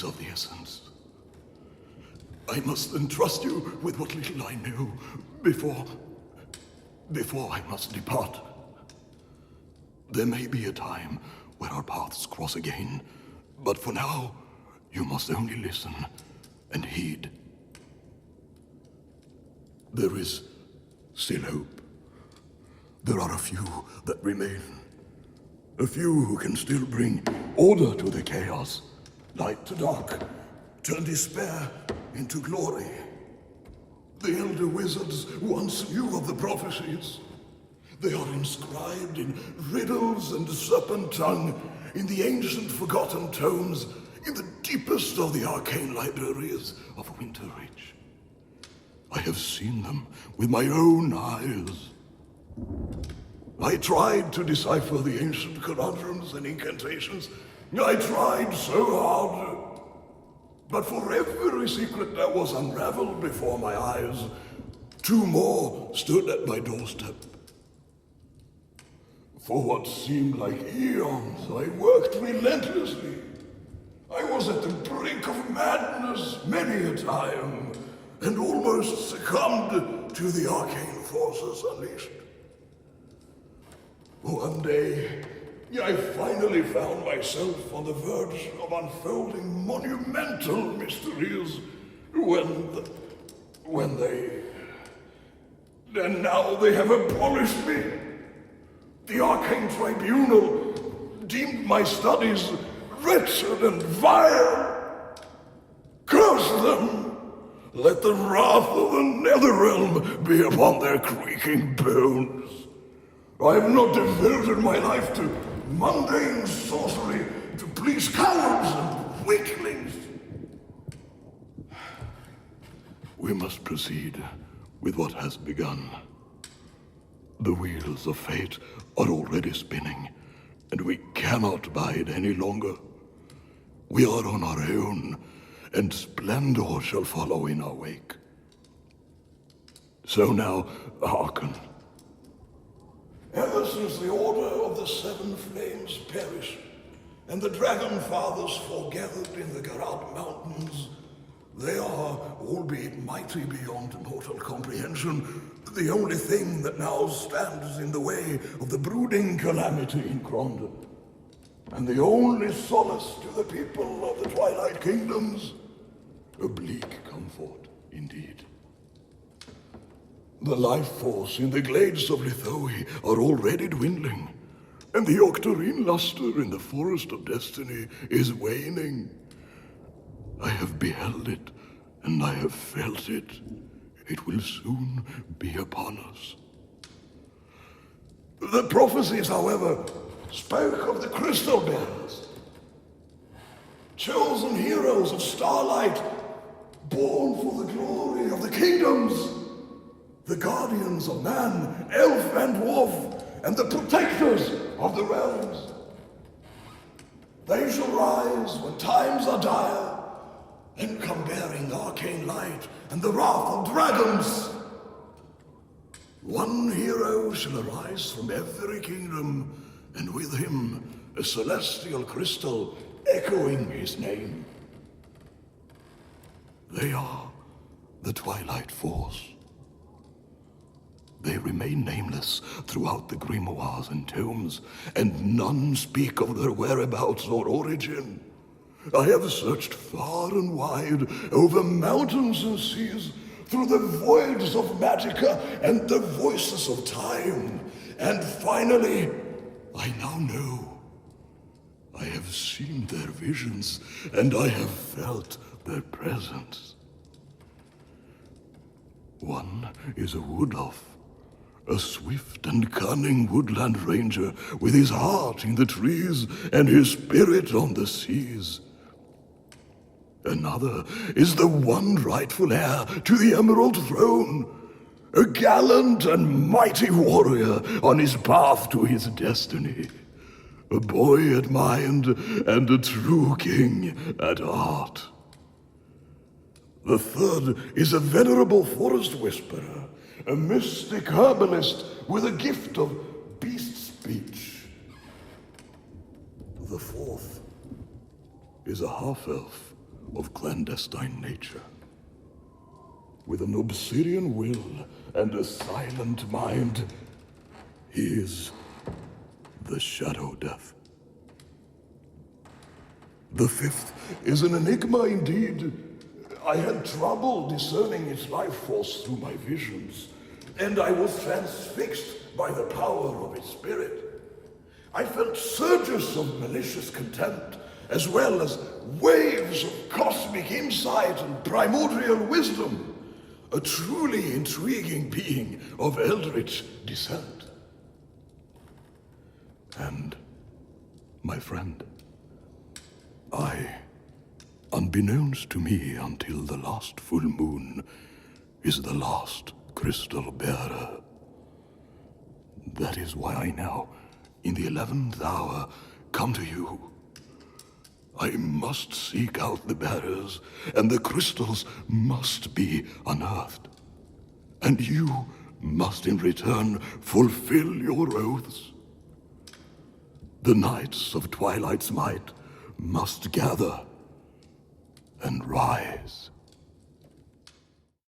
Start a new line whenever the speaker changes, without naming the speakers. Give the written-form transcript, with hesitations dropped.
of the essence. I must entrust you with what little I know before I must depart. There may be a time where our paths cross again, but for now, you must only listen and heed. There is still hope. There are a few that remain. A few who can still bring order to the chaos, light to dark, turn despair into glory. The elder wizards once knew of the prophecies. They are inscribed in riddles and serpent tongue, in the ancient forgotten tomes, in the deepest of the arcane libraries of Winterreach. I have seen them with my own eyes. I tried to decipher the ancient conundrums and incantations. I tried so hard. But for every secret that was unraveled before my eyes, two more stood at my doorstep. For what seemed like eons, I worked relentlessly. I was at the brink of madness many a time, and almost succumbed to the arcane forces unleashed. One day, I finally found myself on the verge of unfolding monumental mysteries and now they have abolished me. The arcane tribunal deemed my studies wretched and vile. Curse them! Let the wrath of the Netherrealm be upon their creaking bones. I have not devoted my life to mundane sorcery to please cowards and weaklings. We must proceed with what has begun. The wheels of fate are already spinning, and we cannot bide any longer. We are on our own, and splendor shall follow in our wake. So now, hearken. Ever since the Order of the Seven Flames perished, and the Dragon Fathers foregathered in the Garad Mountains, they are, albeit mighty beyond mortal comprehension, the only thing that now stands in the way of the brooding calamity in Krondon, and the only solace to the people of the Twilight Kingdoms. A bleak comfort, indeed. The life force in the glades of Lithoe are already dwindling, and the octarine luster in the Forest of Destiny is waning. I have beheld it, and I have felt it. It will soon be upon us. The prophecies, however, spoke of the Crystal Bearers, chosen heroes of starlight, born for the glory of the kingdoms, the guardians of man, elf and dwarf, and the protectors of the realms. They shall rise when times are dire, and come bearing arcane light and the wrath of dragons. One hero shall arise from every kingdom, and with him a celestial crystal echoing his name. They are the Twilight Force. They remain nameless throughout the grimoires and tomes, and none speak of their whereabouts or origin. I have searched far and wide, over mountains and seas, through the voids of Magica and the voices of time, and finally, I now know. I have seen their visions, and I have felt their presence. One is a wood elf, a swift and cunning woodland ranger with his heart in the trees and his spirit on the seas. Another is the one rightful heir to the Emerald Throne, a gallant and mighty warrior on his path to his destiny, a boy at mind and a true king at heart. The third is a venerable forest whisperer, a mystic herbalist with a gift of beast speech. The fourth is a half-elf of clandestine nature. With an obsidian will and a silent mind, he is the Shadow Death. The fifth is an enigma indeed. I had trouble discerning its life force through my visions, and I was transfixed by the power of its spirit. I felt surges of malicious contempt, as well as waves of cosmic insight and primordial wisdom. A truly intriguing being of eldritch descent. And, my friend, unbeknownst to me until the last full moon, is the last crystal bearer. That is why I now, in the 11th hour, come to you. I must seek out the bearers, and the crystals must be unearthed. And you must in return fulfill your oaths. The knights of Twilight's might must gather and rise.